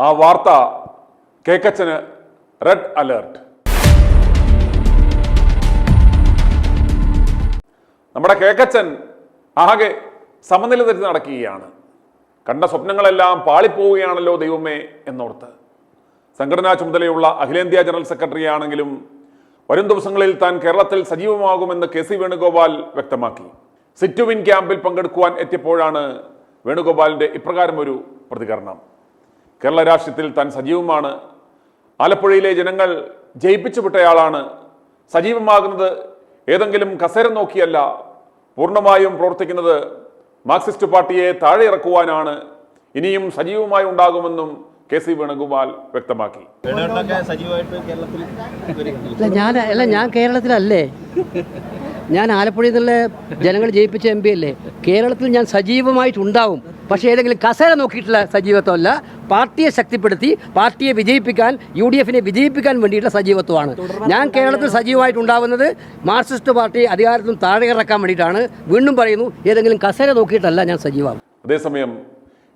ആ വാർത്ത കേക്കച്ചന് red alert. നമ്മുടെ കേക്കച്ചൻ ആകെ സമനില തെറ്റി നടക്കുകയാണ്. കണ്ട സ്വപ്നങ്ങളെല്ലാം പാളിപ്പോവുകയാണല്ലോ ദൈവമേ എന്നോർത്ത്. സംഘടനാ ചുമതലയുള്ള അഖിലേന്ത്യാ ജനറൽ സെക്രട്ടറി ആണെങ്കിലും വരും ദിവസങ്ങളിൽ താൻ കേരളത്തിൽ സജീവമാകുമെന്ന് കെ സി വേണുഗോപാൽ വ്യക്തമാക്കി. സിറ്റ് ടു വിൻ ക്യാമ്പിൽ പങ്കെടുക്കുവാൻ എത്തിയപ്പോഴാണ് വേണുഗോപാലിന്റെ ഇപ്രകാരം ഒരു പ്രതികരണം. കേരള രാഷ്ട്രീയത്തിൽ താൻ സജീവമാണ്. ആലപ്പുഴയിലെ ജനങ്ങൾ ജയിപ്പിച്ചു വിട്ടയാളാണ്. സജീവമാകുന്നത് ഏതെങ്കിലും കസേര നോക്കിയല്ല, പൂർണ്ണമായും പ്രവർത്തിക്കുന്നത് മാർക്സിസ്റ്റ് പാർട്ടിയെ താഴെ ഇറക്കുവാനാണ്. ഇനിയും സജീവമായി ഉണ്ടാകുമെന്നും കെ സി വേണുഗോപാൽ വ്യക്തമാക്കി. ഞാൻ കേരളത്തിലല്ലേ, ഞാൻ ആലപ്പുഴയിൽ നിന്നുള്ള ജനങ്ങൾ ജയിപ്പിച്ച എം പി അല്ലേ. കേരളത്തിൽ ഞാൻ സജീവമായിട്ടുണ്ടാവും. പക്ഷേ ഏതെങ്കിലും കസേര നോക്കിയിട്ടുള്ള സജീവത്വമല്ല, പാർട്ടിയെ ശക്തിപ്പെടുത്തി പാർട്ടിയെ വിജയിപ്പിക്കാൻ, UDF വിജയിപ്പിക്കാൻ വേണ്ടിയിട്ടുള്ള സജീവത്വമാണ്. ഞാൻ കേരളത്തിൽ സജീവമായിട്ടുണ്ടാവുന്നത് മാർക്സിസ്റ്റ് പാർട്ടി അധികാരത്തിൽ താഴെ ഇറക്കാൻ വേണ്ടിയിട്ടാണ്. വീണ്ടും പറയുന്നു, ഏതെങ്കിലും കസേര നോക്കിയിട്ടല്ല ഞാൻ സജീവമാകും. അതേസമയം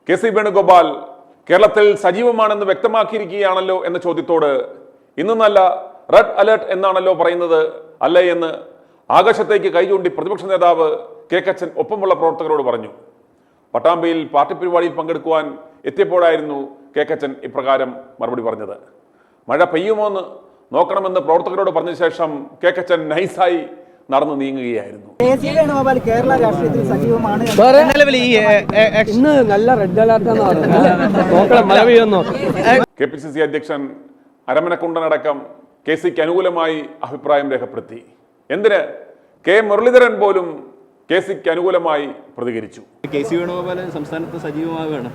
കെ സി വേണുഗോപാൽ കേരളത്തിൽ സജീവമാണെന്ന് വ്യക്തമാക്കിയിരിക്കുകയാണല്ലോ എന്ന ചോദ്യത്തോട് ഇന്ന് നല്ല റെഡ് അലേർട്ട് എന്നാണല്ലോ പറയുന്നത് അല്ലേ എന്ന് ആകാശത്തേക്ക് കൈ ചൂണ്ടി പ്രതിപക്ഷ നേതാവ് കേക്കച്ചൻ ഒപ്പമുള്ള പ്രവർത്തകരോട് പറഞ്ഞു. പട്ടാമ്പിയിൽ പാർട്ടി പരിപാടിയിൽ പങ്കെടുക്കുവാൻ എത്തിയപ്പോഴായിരുന്നു കേക്കച്ചൻ ഇപ്രകാരം മറുപടി പറഞ്ഞത്. മഴ പെയ്യുമോന്ന് നോക്കണമെന്ന് പ്രവർത്തകരോട് പറഞ്ഞ ശേഷം കേക്കച്ചൻ നൈസായി നടന്നു നീങ്ങുകയായിരുന്നു. കേരള രാഷ്ട്രീയത്തിൽ സജീവമാണ്. ഇന്ന് നല്ല റെഡ് അലർട്ട്. KPCC അധ്യക്ഷൻ അരമനക്കുണ്ടനടക്കം കെ സിക്ക് അനുകൂലമായി അഭിപ്രായം രേഖപ്പെടുത്തി. എന്തിന് കെ മുരളീധരൻ പോലും കെ സിക്ക് അനുകൂലമായി പ്രതികരിച്ചു. കെ സി വേണുഗോപാൽ സംസ്ഥാനത്ത് സജീവമാവുകയാണ്.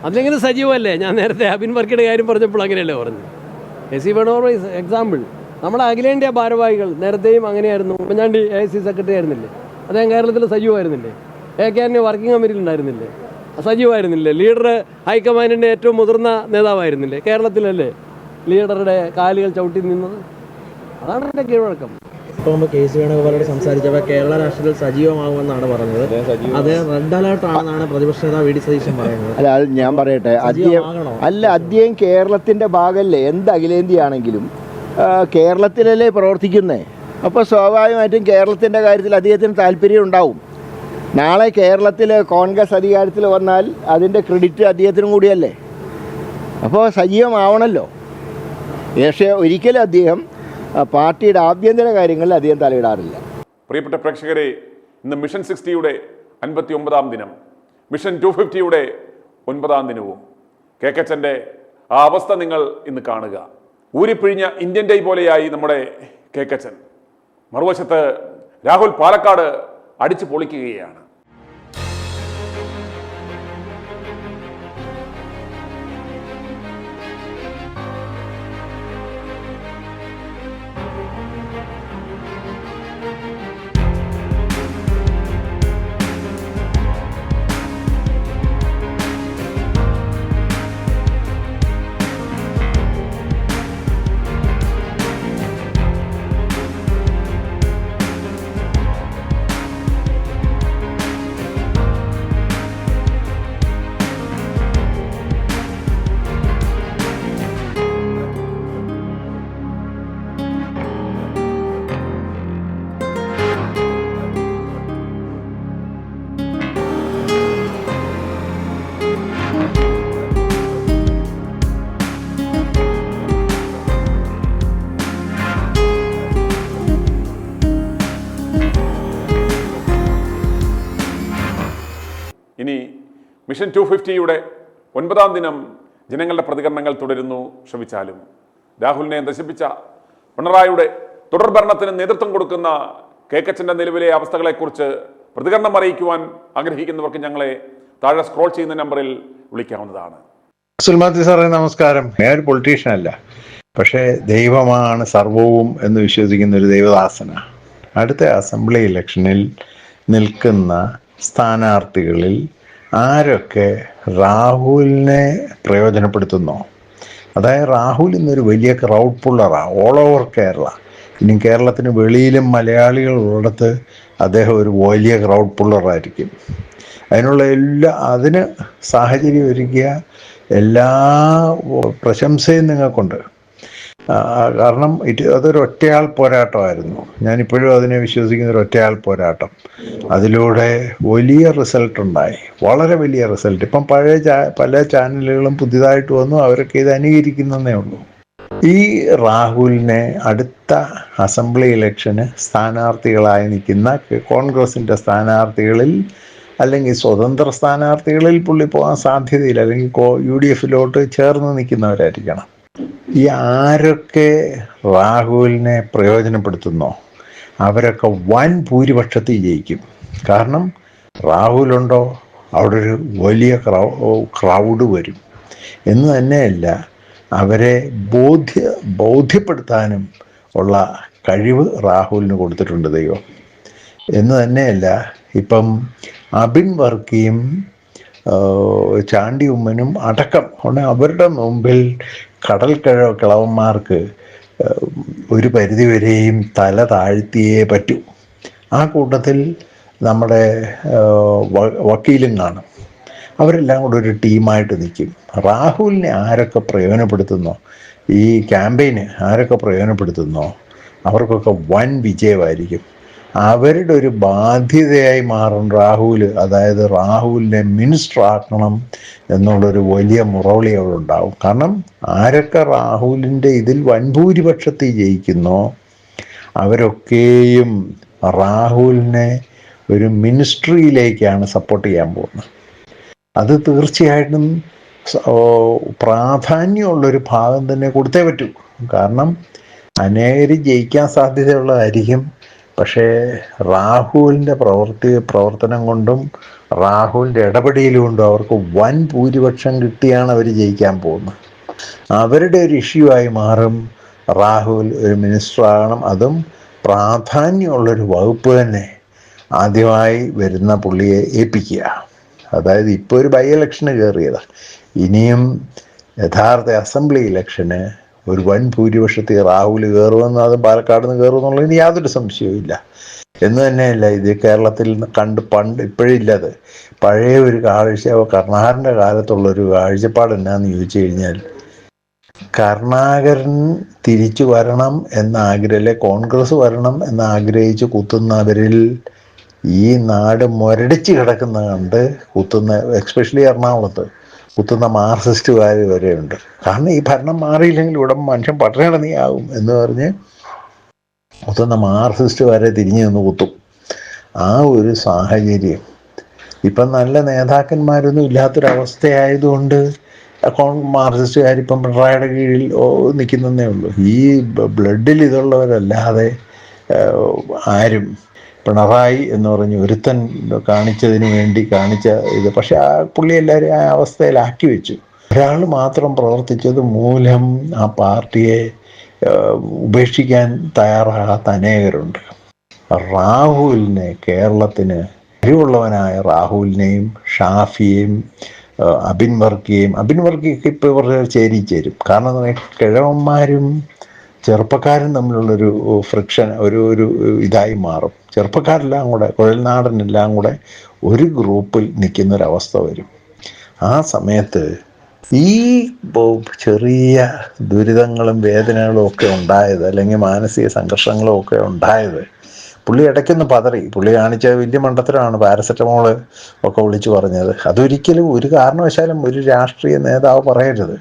അതിലെങ്ങനെ സജീവമല്ലേ? ഞാൻ നേരത്തെ അബിൻ വർക്കിയുടെ കാര്യം പറഞ്ഞപ്പോൾ അങ്ങനെയല്ലേ പറഞ്ഞു. K C Venugopal example. നമ്മുടെ അഖിലേന്ത്യാ ഭാരവാഹികൾ നേരത്തെയും അങ്ങനെയായിരുന്നു. ഉമ്മൻചാണ്ടി AIC സെക്രട്ടറി ആയിരുന്നില്ലേ? അദ്ദേഹം കേരളത്തിൽ സജീവമായിരുന്നില്ലേ? AK വർക്കിംഗ് കമ്മിറ്റിയിൽ ഉണ്ടായിരുന്നില്ലേ? സജീവമായിരുന്നില്ലേ? ലീഡർ ഹൈക്കമാൻഡിൻ്റെ ഏറ്റവും മുതിർന്ന നേതാവായിരുന്നില്ലേ? കേരളത്തിലല്ലേ ലീഡറുടെ കാലുകൾ ചവിട്ടി നിന്നത്? അതാണ് എൻ്റെ കീഴ്വഴക്കം. ഇപ്പോൾ കെ സി വേണുഗോപാലോട് സംസാരിച്ചപ്പോൾ കേരള രാഷ്ട്രീയത്തിൽ സജീവമാകുമെന്നാണ് പറഞ്ഞത്. അത് റെഡ് അലേർട്ട് ആണെന്നാണ് പ്രതിപക്ഷ നേതാവ് VD സതീശൻ പറയുന്നത്. അല്ല, അത് ഞാൻ പറയട്ടെ, അദ്ദേഹം കേരളത്തിൻ്റെ ഭാഗമല്ലേ. എന്ത് അഖിലേന്ത്യ ആണെങ്കിലും കേരളത്തിലല്ലേ പ്രവർത്തിക്കുന്നേ. അപ്പോൾ സ്വാഭാവികമായിട്ടും കേരളത്തിൻ്റെ കാര്യത്തിൽ അദ്ദേഹത്തിന് താല്പര്യം ഉണ്ടാവും. നാളെ കേരളത്തിൽ കോൺഗ്രസ് അധികാരത്തിൽ വന്നാൽ അതിൻ്റെ ക്രെഡിറ്റ് അദ്ദേഹത്തിനും കൂടിയല്ലേ. അപ്പോൾ സജീവമാവണമല്ലോ. പക്ഷേ ഒരിക്കലും അദ്ദേഹം പാർട്ടിയുടെ ആഭ്യന്തര കാര്യങ്ങളിൽ അധികം തലയിടാറില്ല. പ്രിയപ്പെട്ട പ്രേക്ഷകരെ, ഇന്ന് മിഷൻ 60യുടെ 59ാം ദിനം, മിഷൻ 250യുടെ 9ാം ദിനവും. കേക്കച്ചൻ്റെ ആ അവസ്ഥ നിങ്ങൾ ഇന്ന് കാണുക. ഊരിപ്പിഴിഞ്ഞ ഇന്ത്യൻ ഡേ പോലെയായി നമ്മുടെ കേക്കച്ചൻ. മറുവശത്ത് രാഹുൽ പാലക്കാട് അടിച്ചു പൊളിക്കുകയാണ്. ഇനി മിഷൻ 250യുടെ 9ാം ദിനം ജനങ്ങളുടെ പ്രതികരണങ്ങൾ തുടരുന്നു. ശ്രമിച്ചാലും രാഹുലിനെ നശിപ്പിച്ച പിണറായിയുടെ തുടർഭരണത്തിന് നേതൃത്വം കൊടുക്കുന്ന കേക്കച്ചൻ്റെ നിലവിലെ അവസ്ഥകളെക്കുറിച്ച് പ്രതികരണം അറിയിക്കുവാൻ ആഗ്രഹിക്കുന്നവർക്ക് ഞങ്ങളെ താഴെ സ്ക്രോൾ ചെയ്യുന്ന നമ്പറിൽ വിളിക്കാവുന്നതാണ്. സുൽമാത്തി സാറേ, നമസ്കാരം. ഞാൻ ഒരു പൊളിറ്റീഷ്യൻ അല്ല, പക്ഷേ ദൈവമാണ് സർവവും എന്ന് വിശ്വസിക്കുന്ന ഒരു ദൈവദാസനാണ്. അടുത്ത അസംബ്ലി ഇലക്ഷനിൽ നിൽക്കുന്ന സ്ഥാനാർത്ഥികളിൽ ആരൊക്കെ രാഹുലിനെ പ്രയോജനപ്പെടുത്തുന്നോ, അതായത് രാഹുൽ ഇന്നൊരു വലിയ ക്രൗഡ് പുള്ളറാണ് ഓൾ ഓവർ കേരള. ഇനി കേരളത്തിന് വെളിയിലും മലയാളികൾ ഉള്ളിടത്ത് അദ്ദേഹം ഒരു വലിയ ക്രൗഡ് പുള്ളറായിരിക്കും. അതിനുള്ള അതിന് സാഹചര്യം ഒരുക്കിയ എല്ലാ പ്രശംസയും നിങ്ങൾക്കുണ്ട്. കാരണം അതൊരു ഒറ്റയാൾ പോരാട്ടമായിരുന്നു. ഞാനിപ്പോഴും അതിനെ വിശ്വസിക്കുന്ന ഒരു ഒറ്റയാൾ പോരാട്ടം. അതിലൂടെ വലിയ റിസൾട്ട് ഉണ്ടായി, വളരെ വലിയ റിസൾട്ട്. ഇപ്പം പല ചാനലുകളും പുതിയതായിട്ട് വന്നു, അവരൊക്കെ ഇത് അനുകരിക്കുന്നതേ ഉള്ളൂ. ഈ രാഹുലിനെ അടുത്ത അസംബ്ലി ഇലക്ഷന് സ്ഥാനാർത്ഥികളായി നിൽക്കുന്ന കോൺഗ്രസിൻ്റെ സ്ഥാനാർത്ഥികളിൽ അല്ലെങ്കിൽ സ്വതന്ത്ര സ്ഥാനാർത്ഥികളിൽ പുള്ളി പോകാൻ സാധ്യതയില്ല, അല്ലെങ്കിൽ UDFിലോട്ട് ചേർന്ന് നിൽക്കുന്നവരായിരിക്കണം. ഈ ആരൊക്കെ രാഹുലിനെ പ്രയോജനപ്പെടുത്തുന്നോ അവരൊക്കെ വൻ ഭൂരിപക്ഷത്തിൽ ജയിക്കും. കാരണം രാഹുലുണ്ടോ അവിടെ ഒരു വലിയ ക്രൗഡ് വരും എന്ന് തന്നെയല്ല, അവരെ ബോധ്യപ്പെടുത്താനും ഉള്ള കഴിവ് രാഹുലിന് കൊടുത്തിട്ടുണ്ട് ദൈവം. എന്ന് തന്നെയല്ല, ഇപ്പം അബിൻ വർക്കിയും ചാണ്ടി ഉമ്മനും അടക്കം അവരുടെ മുമ്പിൽ കിളവന്മാർക്ക് ഒരു പരിധിവരെയും തല താഴ്ത്തിയേ പറ്റൂ. ആ കൂട്ടത്തിൽ നമ്മുടെ വക്കീലും കാണും. അവരെല്ലാം കൂടെ ഒരു ടീമായിട്ട് നിൽക്കും. രാഹുലിനെ ആരൊക്കെ പ്രയോജനപ്പെടുത്തുന്നോ, ഈ ക്യാമ്പയിന് ആരൊക്കെ പ്രയോജനപ്പെടുത്തുന്നോ അവർക്കൊക്കെ വൻ വിജയമായിരിക്കും. അവരുടെ ഒരു ബാധ്യതയായി മാറും രാഹുൽ. അതായത് രാഹുലിനെ മിനിസ്റ്റർ ആക്കണം എന്നുള്ളൊരു വലിയ മുറവിളി അവിടെ ഉണ്ടാവും. കാരണം ആരൊക്കെ രാഹുലിൻ്റെ ഇതിൽ വൻഭൂരിപക്ഷത്തിൽ ജയിക്കുന്നോ അവരൊക്കെയും രാഹുലിനെ ഒരു മിനിസ്ട്രിയിലേക്കാണ് സപ്പോർട്ട് ചെയ്യാൻ പോകുന്നത്. അത് തീർച്ചയായിട്ടും പ്രാധാന്യമുള്ളൊരു ഭാഗം തന്നെ കൊടുത്തേ പറ്റൂ. കാരണം അനേകർ ജയിക്കാൻ സാധ്യതയുള്ളതായിരിക്കും. പക്ഷേ രാഹുലിൻ്റെ പ്രവർത്തനം കൊണ്ടും രാഹുലിൻ്റെ ഇടപെടൽ കൊണ്ടും അവർക്ക് വൻ ഭൂരിപക്ഷം കിട്ടിയാണ് അവർ ജയിക്കാൻ പോകുന്നത്. അവരുടെ ഒരു ഇഷ്യൂ ആയി മാറും രാഹുൽ ഒരു മിനിസ്റ്റർ ആകണം, അതും പ്രാധാന്യമുള്ളൊരു വകുപ്പ് തന്നെ ആദ്യമായി വരുന്ന പുള്ളിയെ ഏൽപ്പിക്കുക. അതായത് ഇപ്പോൾ ഒരു ബൈ ഇലക്ഷന് കയറിയതാണ്, ഇനിയും യഥാർത്ഥ അസംബ്ലി ഇലക്ഷന് ഒരു വൻ ഭൂരിപക്ഷത്തിൽ രാഹുൽ കയറുമെന്ന്, അത് പാലക്കാട് നിന്ന് കയറുമെന്നുള്ളതിന് യാതൊരു സംശയവും ഇല്ല. എന്ന് തന്നെയല്ല, ഇത് കേരളത്തിൽ പണ്ട് ഇപ്പോഴില്ലത് പഴയ ഒരു കാഴ്ച, കരുണാകരൻ്റെ കാലത്തുള്ളൊരു കാഴ്ചപ്പാട് എന്നാന്ന് ചോദിച്ചു കഴിഞ്ഞാൽ, കരുണാകരൻ തിരിച്ചു വരണം എന്ന കോൺഗ്രസ് വരണം എന്നാഗ്രഹിച്ച് കുത്തുന്നവരിൽ ഈ നാട് മുരടിച്ച് കിടക്കുന്ന കണ്ട് കുത്തുന്ന, എക്സ്പെഷ്യലി എറണാകുളത്ത് കുത്തുന്ന മാർക്സിസ്റ്റുകാർ വരെയുണ്ട്. കാരണം ഈ ഭരണം മാറിയില്ലെങ്കിൽ ഇവിടെ മനുഷ്യൻ പട്ടിണിയാകും എന്ന് പറഞ്ഞ് കുത്തുന്ന മാർക്സിസ്റ്റ് വരെ തിരിഞ്ഞു നിന്ന് കുത്തും. ആ ഒരു സാഹചര്യം ഇപ്പം നല്ല നേതാക്കന്മാരൊന്നും ഇല്ലാത്തൊരവസ്ഥയായതുകൊണ്ട് മാർക്സിസ്റ്റുകാരിപ്പം പിണറായിയുടെ കീഴിൽ നിൽക്കുന്നതേ ഉള്ളൂ. ഈ ബ്ലഡിൽ ഇതുള്ളവരല്ലാതെ ആരും, പിണറായി എന്ന് പറഞ്ഞ് ഒരുത്തൻ കാണിച്ചതിന് വേണ്ടി കാണിച്ച ഇത്, പക്ഷെ ആ പുള്ളി എല്ലാവരും ആ അവസ്ഥയിലാക്കി വെച്ചു. ഒരാൾ മാത്രം പ്രവർത്തിച്ചത് മൂലം ആ പാർട്ടിയെ ഉപേക്ഷിക്കാൻ തയ്യാറാകാത്ത അനേകരുണ്ട്. രാഹുലിനെ, കേരളത്തിന് കഴിവുള്ളവനായ രാഹുലിനെയും ഷാഫിയെയും അബിൻ വർക്കിയൊക്കെ ഇപ്പോൾ ഇവരുടെ ചേരും. കാരണം കിഴവന്മാരും ചെറുപ്പക്കാരും തമ്മിലുള്ളൊരു ഫ്രിക്ഷൻ ഒരു ഇതായി മാറും. ചെറുപ്പക്കാരെല്ലാം കൂടെ, കുഴൽനാടനെല്ലാം കൂടെ ഒരു ഗ്രൂപ്പിൽ നിൽക്കുന്നൊരവസ്ഥ വരും. ആ സമയത്ത് ഈ ചെറിയ ദുരിതങ്ങളും വേദനകളും ഒക്കെ ഉണ്ടായത്, അല്ലെങ്കിൽ മാനസിക സംഘർഷങ്ങളും ഒക്കെ ഉണ്ടായത്, പുള്ളി ഇടയ്ക്കൊന്ന് പതറി. പുള്ളി കാണിച്ച വലിയ മണ്ടത്തരമാണ് പാരസെറ്റമോള് ഒക്കെ വിളിച്ചു പറഞ്ഞത്. അതൊരിക്കലും ഒരു കാരണവശാലും ഒരു രാഷ്ട്രീയ നേതാവ് പറയരുത്.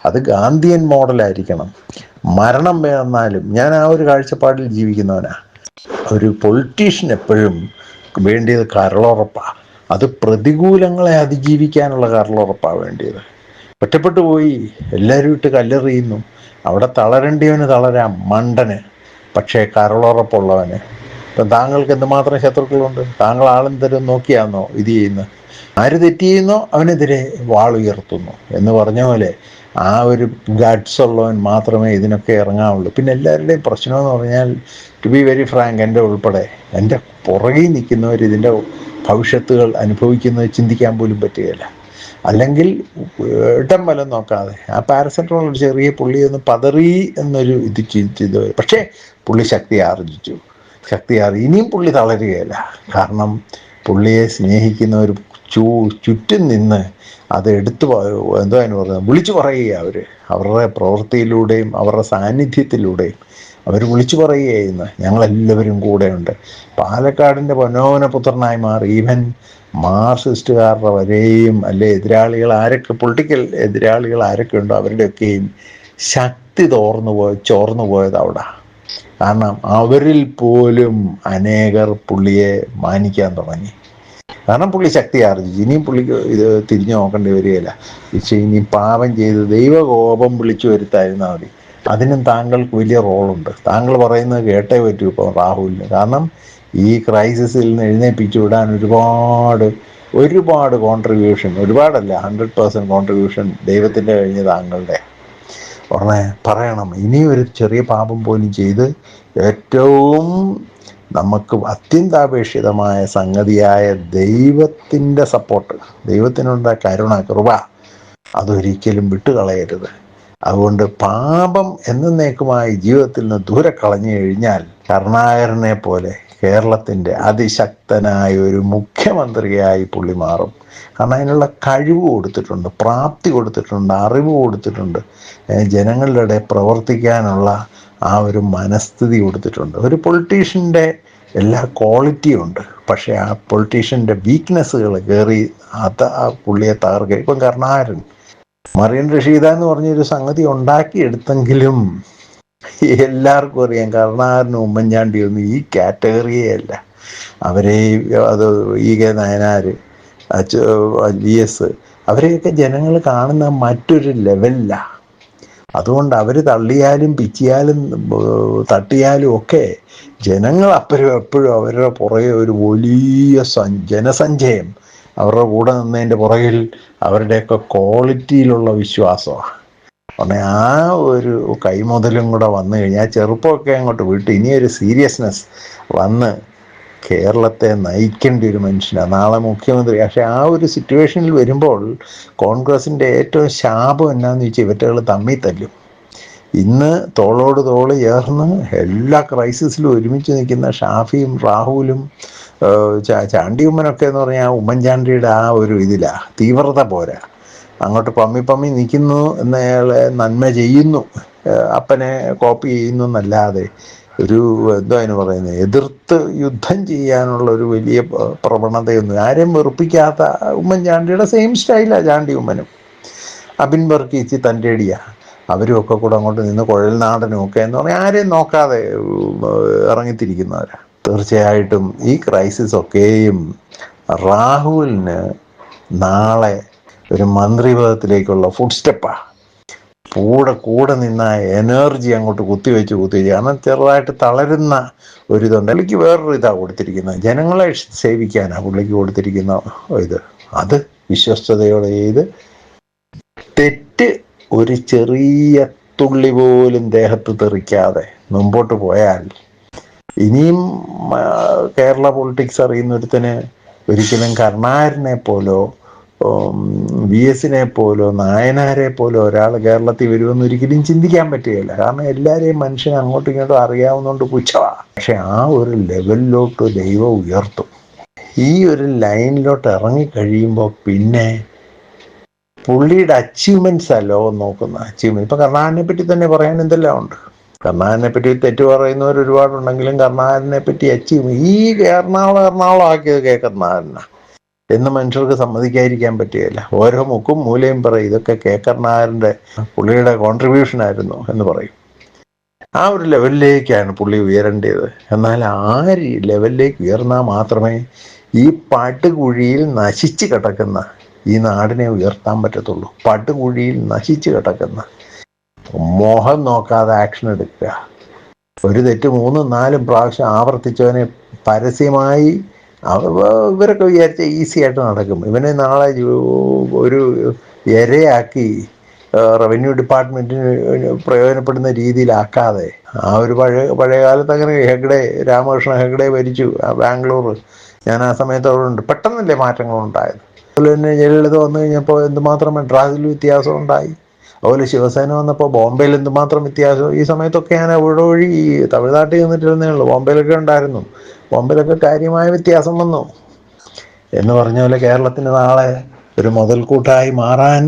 അത് ഗാന്ധിയൻ മോഡലായിരിക്കണം. മരണം വന്നാലും, ഞാൻ ആ ഒരു കാഴ്ചപ്പാടിൽ ജീവിക്കുന്നവനാ. ഒരു പൊളിറ്റീഷ്യൻ എപ്പോഴും വേണ്ടിയത് കരളുറപ്പാണ്. അത് പ്രതികൂലങ്ങളെ അതിജീവിക്കാനുള്ള കരളുറപ്പാണ് വേണ്ടിയത്. ഒറ്റപ്പെട്ടു പോയി എല്ലാവരും ഇട്ട് കല്ലെറിയുന്നു, അവിടെ തളരേണ്ടിയവന് തളരാം, മണ്ടന്. പക്ഷേ കരളുറപ്പുള്ളവന്, ഇപ്പം താങ്കൾക്ക് എന്തുമാത്രം ശത്രുക്കളുണ്ട്, താങ്കൾ ആളെന്തരും നോക്കിയാന്നോ ഇത് ചെയ്യുന്നത്? ആര് തെറ്റ് ചെയ്യുന്നോ അവനെതിരെ വാളുയർത്തുന്നു എന്ന് പറഞ്ഞ പോലെ ആ ഒരു ഗട്ട്സ് ഉള്ളവൻ മാത്രമേ ഇതിനൊക്കെ ഇറങ്ങാവുള്ളൂ. പിന്നെ എല്ലാവരുടെയും പ്രശ്നമെന്ന് പറഞ്ഞാൽ, ടു ബി വെരി ഫ്രാങ്ക്, എൻ്റെ ഉൾപ്പെടെ, എൻ്റെ പുറകിൽ നിൽക്കുന്നവർ ഇതിൻ്റെ ഭവിഷ്യത്തുകൾ അനുഭവിക്കുന്നത് ചിന്തിക്കാൻ പോലും പറ്റുകയില്ല. അല്ലെങ്കിൽ ഇടം വലം നോക്കാതെ ആ പാരസെറ്റമോൾ ഒരു ചെറിയ പുള്ളി ഒന്ന് പതറി എന്നൊരു ഇത് ചെയ്തു. പക്ഷേ പുള്ളി ശക്തി ആർജിച്ചു. ഇനിയും പുള്ളി തളരുകയില്ല. കാരണം പുള്ളിയെ സ്നേഹിക്കുന്നവർ ചുറ്റും നിന്ന് അത് എന്തോ അതിന് പറയുന്നത്, വിളിച്ചു പറയുക. അവരുടെ പ്രവൃത്തിയിലൂടെയും അവരുടെ സാന്നിധ്യത്തിലൂടെയും അവർ വിളിച്ചു പറയുകയെന്ന് ഞങ്ങളെല്ലാവരും കൂടെയുണ്ട്. പാലക്കാടിൻ്റെ പൊന്നോമനപുത്രനായി മാറി. ഈവൻ മാർക്സിസ്റ്റുകാരുടെ വരെയും അല്ലെ എതിരാളികൾ ആരൊക്കെ, പൊളിറ്റിക്കൽ എതിരാളികൾ ആരൊക്കെ ഉണ്ടോ അവരുടെയൊക്കെയും ശക്തി ചോർന്നു പോയത് അവിടെ. കാരണം അവരിൽ പോലും അനേകർ പുള്ളിയെ മാനിക്കാൻ തുടങ്ങി. കാരണം പുള്ളി ശക്തി ആർജിച്ചു. ഇനിയും പുള്ളിക്ക് ഇത് തിരിഞ്ഞു നോക്കേണ്ടി വരികയില്ല. പക്ഷേ ഇനി പാപം ചെയ്ത് ദൈവകോപം വിളിച്ചു വരുത്തായിരുന്നാൽ മതി. അതിനും താങ്കൾക്ക് വലിയ റോളുണ്ട്. താങ്കൾ പറയുന്നത് കേട്ടേ പറ്റൂ ഇപ്പോൾ രാഹുലിന്. കാരണം ഈ ക്രൈസിസിൽ നിന്ന് എഴുന്നേൽപ്പിച്ചു വിടാൻ ഒരുപാട് കോൺട്രിബ്യൂഷൻ, ഒരുപാടല്ല 100% കോൺട്രിബ്യൂഷൻ ദൈവത്തിൻ്റെ കഴിഞ്ഞ് താങ്കളുടെ ഉടനെ പറയണം. ഇനി ഒരു ചെറിയ പാപം പോലും ചെയ്ത് ഏറ്റവും നമുക്ക് അത്യന്താപേക്ഷിതമായ സംഗതിയായ ദൈവത്തിൻ്റെ സപ്പോർട്ട്, ദൈവത്തിനുള്ള കൃപ അതൊരിക്കലും വിട്ടുകളയരുത്. അതുകൊണ്ട് പാപം എന്നേക്കുമായി ജീവിതത്തിൽ നിന്ന് ദൂരെ കളഞ്ഞു കഴിഞ്ഞാൽ കരുണാകരനെ പോലെ കേരളത്തിൻ്റെ അതിശക്തനായ ഒരു മുഖ്യമന്ത്രിയായി പുള്ളി മാറും. കാരണം അതിനുള്ള കഴിവ് കൊടുത്തിട്ടുണ്ട്, പ്രാപ്തി കൊടുത്തിട്ടുണ്ട്, അറിവ് കൊടുത്തിട്ടുണ്ട്, ജനങ്ങളുടെ ഇടയിൽ പ്രവർത്തിക്കാനുള്ള ആ ഒരു മനസ്ഥിതി കൊടുത്തിട്ടുണ്ട്. ഒരു പൊളിറ്റീഷ്യൻ്റെ എല്ലാ ക്വാളിറ്റിയും ഉണ്ട്. പക്ഷേ ആ പൊളിറ്റീഷ്യൻ്റെ വീക്ക്നെസ്സുകൾ കയറി ആ പുള്ളിയെ തകർക്കുക. ഇപ്പം കരുണാകരൻ മറിയൻ റഷീദ എന്ന് പറഞ്ഞൊരു സംഗതി ഉണ്ടാക്കിയെടുത്തെങ്കിലും എല്ലാവർക്കും അറിയാം കരുണാകരനും ഉമ്മൻചാണ്ടിയൊന്നും ഈ കാറ്റഗറിയേ അല്ല. അവരെ അത് ഇ കെ നയനാർ, VS അവരെയൊക്കെ ജനങ്ങൾ കാണുന്ന മറ്റൊരു ലെവലിലാണ്. അതുകൊണ്ട് അവർ തള്ളിയാലും പിച്ചിയാലും തട്ടിയാലും ഒക്കെ ജനങ്ങൾ എപ്പോഴും അവരുടെ പുറകെ ഒരു വലിയ ജനസഞ്ചയം, അവരുടെ കൂടെ നിന്നതിൻ്റെ പുറകിൽ അവരുടെയൊക്കെ ക്വാളിറ്റിയിലുള്ള വിശ്വാസമാണ്. അങ്ങനെ ആ ഒരു കൈമുതലും കൂടെ വന്നു കഴിഞ്ഞാൽ ചെറുപ്പമൊക്കെ അങ്ങോട്ട് വിട്ട് ഇനിയൊരു സീരിയസ്നെസ് വന്ന് കേരളത്തെ നയിക്കേണ്ട ഒരു മനുഷ്യനാണ് നാളെ മുഖ്യമന്ത്രി. പക്ഷെ ആ ഒരു സിറ്റുവേഷനിൽ വരുമ്പോൾ കോൺഗ്രസിൻ്റെ ഏറ്റവും ശാപം എന്നാന്ന് വെച്ചാൽ ഇവറ്റകൾ തമ്മിൽ തല്ലും. ഇന്ന് തോളോട് തോള് ചേർന്ന് എല്ലാ ക്രൈസിസിലും ഒരുമിച്ച് നിൽക്കുന്ന ഷാഫിയും രാഹുലും ചാണ്ടിയുമ്മനൊക്കെ എന്ന് പറഞ്ഞാൽ ഉമ്മൻചാണ്ടിയുടെ ആ ഒരു ഇതിലാണ്, തീവ്രത പോരാ. അങ്ങോട്ട് പമ്മി നിൽക്കുന്നു എന്നയാളെ നന്മ ചെയ്യുന്നു, അപ്പനെ കോപ്പി ചെയ്യുന്നു എന്നല്ലാതെ ഒരു എന്തോ അതിന് പറയുന്നത് എതിർത്ത് യുദ്ധം ചെയ്യാനുള്ള ഒരു വലിയ പ്രവണതയൊന്നും ആരെയും വെറുപ്പിക്കാത്ത ഉമ്മൻചാണ്ടിയുടെ സെയിം സ്റ്റൈലാണ് ചാണ്ടി ഉമ്മനും. അബിൻ വർഗീസ് തൻ്റെ അടിയ അവരും ഒക്കെ കൂടെ അങ്ങോട്ട് നിന്ന് കുഴൽനാടനും ഒക്കെ എന്ന് പറഞ്ഞാൽ ആരെയും നോക്കാതെ ഇറങ്ങിത്തിരിക്കുന്നവരാണ്. തീർച്ചയായിട്ടും ഈ ക്രൈസിസ് ഒക്കെയും രാഹുലിന് നാളെ ഒരു മന്ത്രിപദത്തിലേക്കുള്ള ഫുഡ് സ്റ്റെപ്പാണ്. കൂടെ നിന്ന എനർജി അങ്ങോട്ട് കുത്തിവെച്ച് കാരണം ചെറുതായിട്ട് തളരുന്ന ഒരിതുണ്ട്. പുള്ളിക്ക് വേറൊരു ഇതാണ് കൊടുത്തിരിക്കുന്നത്, ജനങ്ങളെ സേവിക്കാനാണ് പുള്ളിക്ക് കൊടുത്തിരിക്കുന്ന ഇത്. അത് വിശ്വസ്തയോടെ ചെയ്ത് തെറ്റ് ഒരു ചെറിയ തുള്ളി പോലും ദേഹത്ത് തെറിക്കാതെ മുമ്പോട്ട് പോയാൽ ഇനിയും കേരള പൊളിറ്റിക്സ് അറിയുന്നൊരുത്തന് ഒരിക്കലും കരുണാകരനെ പോലോ VS പോലോ നായനാരെ പോലോ ഒരാൾ കേരളത്തിൽ വരുമെന്ന് ഒരിക്കലും ചിന്തിക്കാൻ പറ്റുകയില്ല. കാരണം എല്ലാവരെയും മനുഷ്യൻ അങ്ങോട്ടും ഇങ്ങോട്ടും അറിയാവുന്നതുകൊണ്ട് പുച്ഛമാണ്. പക്ഷെ ആ ഒരു ലെവലിലോട്ട് ദൈവം ഉയർത്തും. ഈ ഒരു ലൈനിലോട്ട് ഇറങ്ങിക്കഴിയുമ്പോൾ പിന്നെ പുള്ളിയുടെ അച്ചീവ്മെൻറ്റ്സ് ആ ലോകം നോക്കുന്ന അച്ചീവ്മെൻറ്റ്. ഇപ്പം കരുണാകരനെ പറ്റി തന്നെ പറയാൻ എന്തെല്ലാം ഉണ്ട്. കരുണാകരനെ പറ്റി തെറ്റ് പറയുന്നവർ ഒരുപാടുണ്ടെങ്കിലും കരുണാകരനെ പറ്റി ഈ എറണാകുളം ആക്കിയത് കരുണാകരനാണ് എന്ന് മനുഷ്യർക്ക് സമ്മതിക്കാതിരിക്കാൻ പറ്റുകയില്ല. ഓരോ മുക്കും മൂലയും പറയും ഇതൊക്കെ കരുണാകരൻ്റെ പുള്ളിയുടെ കോൺട്രിബ്യൂഷൻ ആയിരുന്നു എന്ന് പറയും. ആ ഒരു ലെവലിലേക്കാണ് പുള്ളി ഉയരേണ്ടത്. എന്നാൽ ആ ലെവലിലേക്ക് ഉയർന്നാൽ മാത്രമേ ഈ പടുകുഴിയിൽ നശിച്ച് കിടക്കുന്ന ഈ നാടിനെ ഉയർത്താൻ പറ്റത്തുള്ളൂ. പടുകുഴിയിൽ നശിച്ച് കിടക്കുന്ന, മോഹം നോക്കാതെ ആക്ഷൻ എടുക്കുക, ഒരു തെറ്റ് 3-4 പ്രാവശ്യം ആവർത്തിച്ചവനെ പരസ്യമായി ഇവരൊക്കെ വിചാരിച്ച ഈസി ആയിട്ട് നടക്കും. ഇവനെ നാളെ ഒരു ഇരയാക്കി റവന്യൂ ഡിപ്പാർട്ട്മെൻറ്റിന് പ്രയോജനപ്പെടുന്ന രീതിയിലാക്കാതെ ആ ഒരു പഴയ കാലത്ത് അങ്ങനെ രാമകൃഷ്ണ ഹെഗ്ഡെ ഭരിച്ചു ബാംഗ്ലൂർ. ഞാൻ ആ സമയത്ത് അവിടെ ഉണ്ട്. പെട്ടെന്നല്ലേ മാറ്റങ്ങളുണ്ടായത്. അതുപോലെ തന്നെ ജയലളിത വന്നു കഴിഞ്ഞപ്പോൾ എന്തുമാത്രം മദ്രാസിൽ വ്യത്യാസം ഉണ്ടായി. അതുപോലെ ശിവസേന വന്നപ്പോൾ ബോംബെയിൽ എന്തുമാത്രം വ്യത്യാസം. ഈ സമയത്തൊക്കെ ഞാൻ അവിടെ വഴി തമിഴ്നാട്ടിൽ നിന്നിട്ടിരുന്നേ ഉള്ളൂ. ബോംബെയിലൊക്കെ ഉണ്ടായിരുന്നു. ബോംബെയിലൊക്കെ കാര്യമായ വ്യത്യാസം വന്നു. എന്ന് പറഞ്ഞ പോലെ കേരളത്തിന് നാളെ ഒരു മുതൽക്കൂട്ടായി മാറാൻ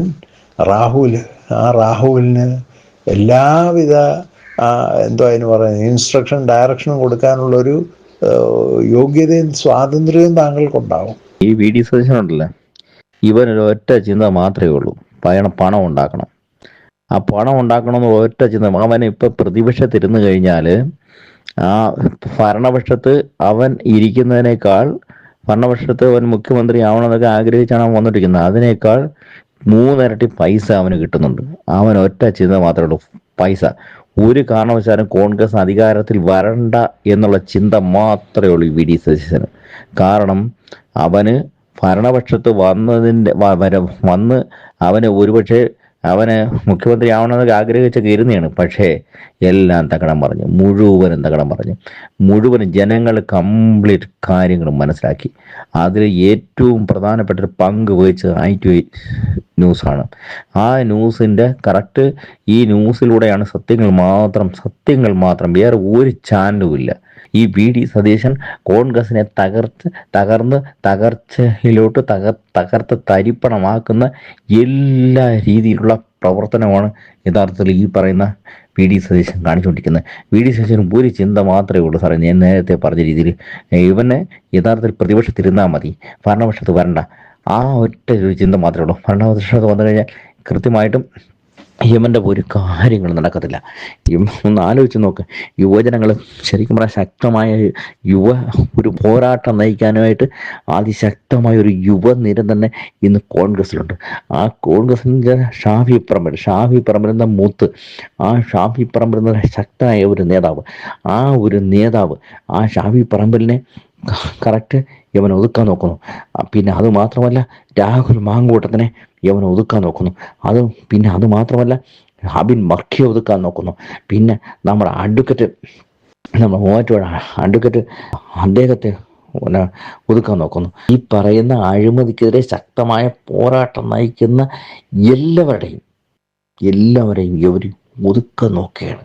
രാഹുലിന് എല്ലാവിധ എന്തോ അതിന് പറയുന്നത് ഇൻസ്ട്രക്ഷൻ ഡയറക്ഷനും കൊടുക്കാനുള്ളൊരു യോഗ്യതയും സ്വാതന്ത്ര്യവും താങ്കൾക്കുണ്ടാവും. ഈ വി ഡി സതീശനുണ്ടല്ലോ, ഇവനൊരു ഒറ്റ ചിന്ത മാത്രമേ ഉള്ളൂ, പണം ഉണ്ടാക്കണം. ആ പണം ഉണ്ടാക്കണമെന്ന് ഒറ്റ ചിന്ത. അവന് ഇപ്പം പ്രതിപക്ഷത്തിരുന്ന് കഴിഞ്ഞാൽ ആ ഭരണപക്ഷത്ത് അവൻ ഇരിക്കുന്നതിനേക്കാൾ, ഭരണപക്ഷത്ത് അവൻ മുഖ്യമന്ത്രി ആവണമെന്നൊക്കെ ആഗ്രഹിച്ചാണ് അവൻ വന്നിരിക്കുന്നത്, അതിനേക്കാൾ 3 ഇരട്ടി പൈസ അവന് കിട്ടുന്നുണ്ട്. അവൻ ഒറ്റ ചിന്ത മാത്രമേ ഉള്ളൂ, പൈസ. ഒരു കാരണവശാലും കോൺഗ്രസ് അധികാരത്തിൽ വരണ്ട എന്നുള്ള ചിന്ത മാത്രമേ ഉള്ളൂ ഈ വി ഡി സതീശന്. കാരണം അവന് ഭരണപക്ഷത്ത് വന്ന് അവന് ഒരുപക്ഷെ അവന് മുഖ്യമന്ത്രി ആവണമെന്നൊക്കെ ആഗ്രഹിച്ചൊക്കെ ഇരുന്നതാണ്. പക്ഷേ എല്ലാം തകടം പറഞ്ഞു, മുഴുവനും ജനങ്ങൾ കംപ്ലീറ്റ് കാര്യങ്ങളും മനസ്സിലാക്കി. അതിൽ ഏറ്റവും പ്രധാനപ്പെട്ട ഒരു പങ്ക് വഹിച്ചത് i2i ന്യൂസാണ്. ആ ന്യൂസിൻ്റെ കറക്റ്റ് ഈ ന്യൂസിലൂടെയാണ് സത്യങ്ങൾ മാത്രം, വേറെ ഒരു ചാനലുമില്ല. ഈ വി ഡി സതീശൻ കോൺഗ്രസിനെ തകർത്ത് തരിപ്പണമാക്കുന്ന എല്ലാ രീതിയിലുള്ള പ്രവർത്തനമാണ് യഥാർത്ഥത്തിൽ ഈ പറയുന്ന വി ഡി സതീശൻ കാണിച്ചുകൊണ്ടിരിക്കുന്നത്. വി ഡി സതീശന് ഒരു ചിന്ത മാത്രമേ ഉള്ളൂ സാറേ, ഞാൻ നേരത്തെ പറഞ്ഞ രീതിയിൽ ഇവനെ യഥാർത്ഥത്തിൽ പ്രതിപക്ഷത്തിരുന്നാൽ മതി, ഭരണപക്ഷത്ത് വരണ്ട. ആ ഒറ്റ ഒരു ചിന്ത മാത്രമേ ഉള്ളൂ. ഭരണപക്ഷത്ത് വന്നു കഴിഞ്ഞാൽ കൃത്യമായിട്ടും യമൻ്റെ ഒരു കാര്യങ്ങളും നടക്കത്തില്ല. ഒന്ന് ആലോചിച്ച് നോക്ക്, യുവജനങ്ങൾ ശരിക്കും പറഞ്ഞാൽ ശക്തമായ ഒരു പോരാട്ടം നയിക്കാനായിട്ട് അതിശക്തമായ ഒരു യുവനിര തന്നെ ഇന്ന് കോൺഗ്രസ്സിലുണ്ട്. ആ കോൺഗ്രസിൻ്റെ ഷാഫി പറമ്പിൽ എന്ന മൂത്ത്, ആ ഷാഫി പറമ്പിൽ എന്ന ശക്തനായ ഒരു നേതാവ്, ആ ഷാഫി പറമ്പിലിനെ കറക്റ്റ് യവൻ ഒതുക്കാൻ നോക്കുന്നു. പിന്നെ അത് മാത്രമല്ല രാഹുൽ മാങ്കൂട്ടത്തിനെ യവൻ ഒതുക്കാൻ നോക്കുന്നു. അത് മാത്രമല്ല അബിൻ വർക്കിയെ ഒതുക്കാൻ നോക്കുന്നു. പിന്നെ നമ്മുടെ അഡ്വക്കേറ്റ് അദ്ദേഹത്തെ ഒതുക്കാൻ നോക്കുന്നു. ഈ പറയുന്ന അഴിമതിക്കെതിരെ ശക്തമായ പോരാട്ടം നയിക്കുന്ന എല്ലാവരെയും ഇവർ ഒതുക്കാൻ നോക്കുകയാണ്.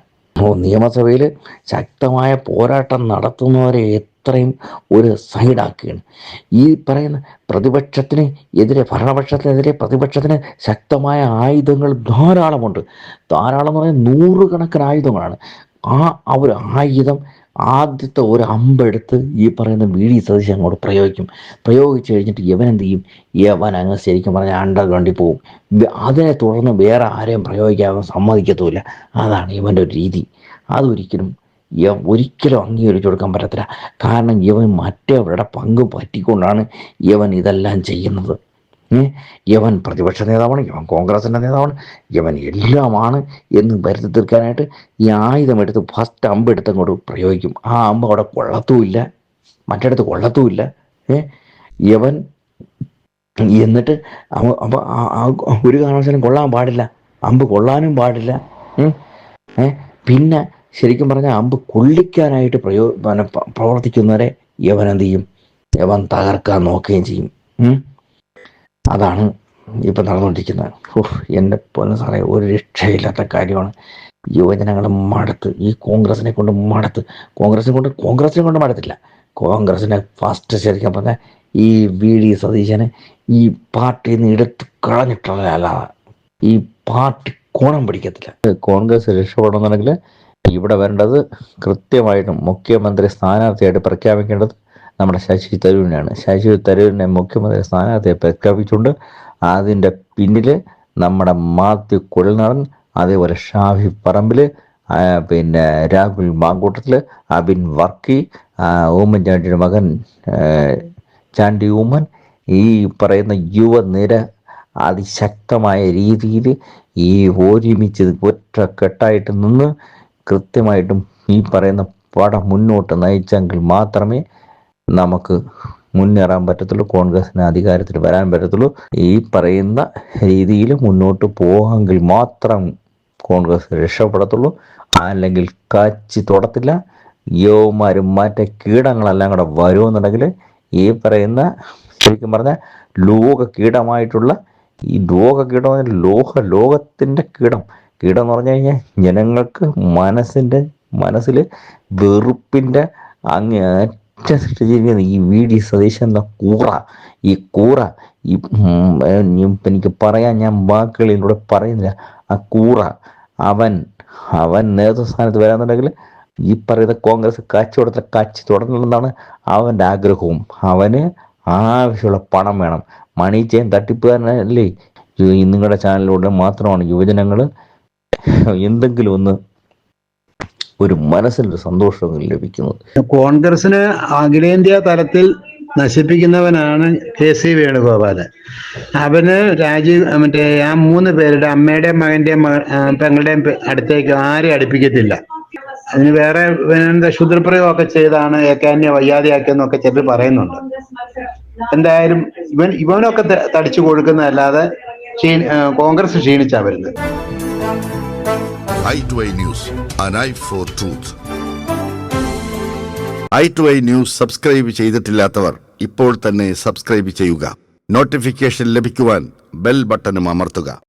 നിയമസഭയിൽ ശക്തമായ പോരാട്ടം നടത്തുന്നവരെ എത്രയും ഒരു സൈഡാക്കുകയാണ്. ഈ പറയുന്ന ഭരണപക്ഷത്തിനെതിരെ പ്രതിപക്ഷത്തിന് ശക്തമായ ആയുധങ്ങൾ ധാരാളമുണ്ട്. ധാരാളം എന്ന് പറഞ്ഞാൽ 100 കണക്കിന് ആയുധങ്ങളാണ്. ആ ഒരു ആയുധം ആദ്യത്തെ ഒരു അമ്പെടുത്ത് ഈ പറയുന്ന വി ഡി സതീശൻ അങ്ങോട്ട് പ്രയോഗിച്ചു കഴിഞ്ഞിട്ട് യവനെന്ത് ചെയ്യും? യവൻ അങ്ങ് ശരിക്കും പറഞ്ഞാൽ അണ്ടർഗ്രൗണ്ടിൽ പോകും. അതിനെ തുടർന്ന് വേറെ ആരെയും പ്രയോഗിക്കാൻ സമ്മതിക്കത്തുമില്ല. അതാണ് ഇവൻ്റെ ഒരു രീതി. അതൊരിക്കലും അംഗീകരിച്ചു കൊടുക്കാൻ പറ്റത്തില്ല. കാരണം ഇവൻ മറ്റവരുടെ പങ്ക് പറ്റിക്കൊണ്ടാണ് ഇവൻ ഇതെല്ലാം ചെയ്യുന്നത്. യവൻ പ്രതിപക്ഷ നേതാവാണ്, യവൻ കോൺഗ്രസിൻ്റെ നേതാവാണ്, യവൻ എല്ലാമാണ് എന്ന് വരുത്തി തീർക്കാനായിട്ട് ഈ ആയുധമെടുത്ത് ഫസ്റ്റ് അമ്പെടുത്ത് അങ്ങോട്ട് പ്രയോഗിക്കും. ആ അമ്പ് അവിടെ കൊള്ളത്തുമില്ല, മറ്റിടത്ത് കൊള്ളത്തുമില്ല. യവൻ എന്നിട്ട് ഒരു കാരണവശാലും കൊള്ളാൻ പാടില്ല, അമ്പ് കൊള്ളാനും പാടില്ല. പിന്നെ ശരിക്കും പറഞ്ഞാൽ അമ്പ് കൊള്ളിക്കാനായിട്ട് പ്രവർത്തിക്കുന്നവരെ യവൻ എന്ത് ചെയ്യും? യവൻ തകർക്കാൻ നോക്കുകയും ചെയ്യും. അതാണ് ഇപ്പം നടന്നുകൊണ്ടിരിക്കുന്നത്. എൻ്റെ പൊന്നു സാറേ, ഒരു രക്ഷയില്ലാത്ത കാര്യമാണ്. യുവജനങ്ങൾ മടുത്ത്, ഈ കോൺഗ്രസിനെ കൊണ്ട് മടുത്തില്ല. കോൺഗ്രസിനെ ഫസ്റ്റ് ശരിക്കും പറഞ്ഞാൽ ഈ വി ഡി സതീശനെ ഈ പാർട്ടിയിൽ നിന്ന് എടുത്ത് കളഞ്ഞിട്ടുള്ള ഈ പാർട്ടി കോണം പിടിക്കത്തില്ല. കോൺഗ്രസ് രക്ഷപ്പെടണമെന്നുണ്ടെങ്കിൽ ഇവിടെ വരേണ്ടത് കൃത്യമായിട്ടും മുഖ്യമന്ത്രി സ്ഥാനാർത്ഥിയായിട്ട് പ്രഖ്യാപിക്കേണ്ടത് നമ്മുടെ ശശി തരൂരിനെയാണ്. ശശി തരൂരിനെ മുഖ്യമന്ത്രി സ്ഥാനാർത്ഥിയെ പ്രഖ്യാപിച്ചുകൊണ്ട് അതിൻ്റെ പിന്നിൽ നമ്മുടെ മാത്യു കുഴൽനാടൻ, അതേപോലെ ഷാഫി പറമ്പിൽ, പിന്നെ രാഹുൽ മാങ്കൂട്ടത്തിൽ, അബിൻ വർക്കി, ഉമ്മൻചാണ്ടിയുടെ മകൻ ചാണ്ടി ഉമ്മൻ, ഈ പറയുന്ന യുവനിര അതിശക്തമായ രീതിയിൽ ഈ ഒരുമിച്ച് ഒറ്റക്കെട്ടായിട്ട് നിന്ന് കൃത്യമായിട്ടും ഈ പറയുന്ന പടം മുന്നോട്ട് നയിച്ചെങ്കിൽ മാത്രമേ നമുക്ക് മുന്നേറാൻ പറ്റത്തുള്ളൂ, കോൺഗ്രസിന് അധികാരത്തിൽ വരാൻ പറ്റത്തുള്ളൂ. ഈ പറയുന്ന രീതിയിൽ മുന്നോട്ട് പോകാമെങ്കിൽ മാത്രം കോൺഗ്രസ് രക്ഷപ്പെടത്തുള്ളൂ. അല്ലെങ്കിൽ കാച്ചി തൊടത്തില്ല. യോമാരും മറ്റേ കീടങ്ങളെല്ലാം കൂടെ വരുമെന്നുണ്ടെങ്കിൽ ഈ പറയുന്ന ശരിക്കും പറഞ്ഞാൽ ലോകകീടമായിട്ടുള്ള ഈ ലോകത്തിൻ്റെ കീടം എന്ന് പറഞ്ഞു കഴിഞ്ഞാൽ ജനങ്ങൾക്ക് മനസ്സിൽ വെറുപ്പിൻ്റെ അങ്ങേറ്റ ജീവിക്കുന്ന ഈ VD സതീശൻ എന്ന ഈ കൂറ എനിക്ക് പറയാൻ ഞാൻ വാക്കുകളിലൂടെ പറയുന്നില്ല. ആ കൂറ അവൻ നേതൃസ്ഥാനത്ത് വരാന്നുണ്ടെങ്കിൽ ഈ പറയുന്ന കോൺഗ്രസ് കച്ചവടത്തിൽ കച്ചി തുടരണമെന്നാണ് അവൻ്റെ ആഗ്രഹവും. അവന് ആവശ്യമുള്ള പണം വേണം. മണി ചെയിൻ തട്ടിപ്പുകാരനല്ലേ? നിങ്ങളുടെ ചാനലിലൂടെ മാത്രമാണ് യുവജനങ്ങൾ എന്തെങ്കിലും ഒരു മനസ്സിനൊരു സന്തോഷവും ലഭിക്കുന്നത്. കോൺഗ്രസിന് അഖിലേന്ത്യാ തലത്തിൽ നശിപ്പിക്കുന്നവനാണ് KC വേണുഗോപാല്. അവന് മറ്റേ ആ 3 പേരുടെ അമ്മയുടെയും മകന്റെയും പെങ്ങളുടെയും അടുത്തേക്ക് ആരെയും അടുപ്പിക്കത്തില്ല. അതിന് വേറെ ക്ഷുദ്രപ്രയോഗമൊക്കെ ചെയ്താണ് ഏക്കാന്യെ വയ്യാതെയാക്കിയെന്നൊക്കെ ചിലർ പറയുന്നുണ്ട്. എന്തായാലും ഇവനൊക്കെ തടിച്ചു കൊടുക്കുന്നതല്ലാതെ കോൺഗ്രസ് ക്ഷീണിച്ചാ വരുന്നത്. i2i News, an eye for truth. i2i News subscribe ചെയ്തിട്ടില്ലാത്തവർ ഇപ്പോൾ തന്നെ സബ്സ്ക്രൈബ് ചെയ്യുക. നോട്ടിഫിക്കേഷൻ ലഭിക്കുവാൻ ബെൽ ബട്ടണും അമർത്തുക.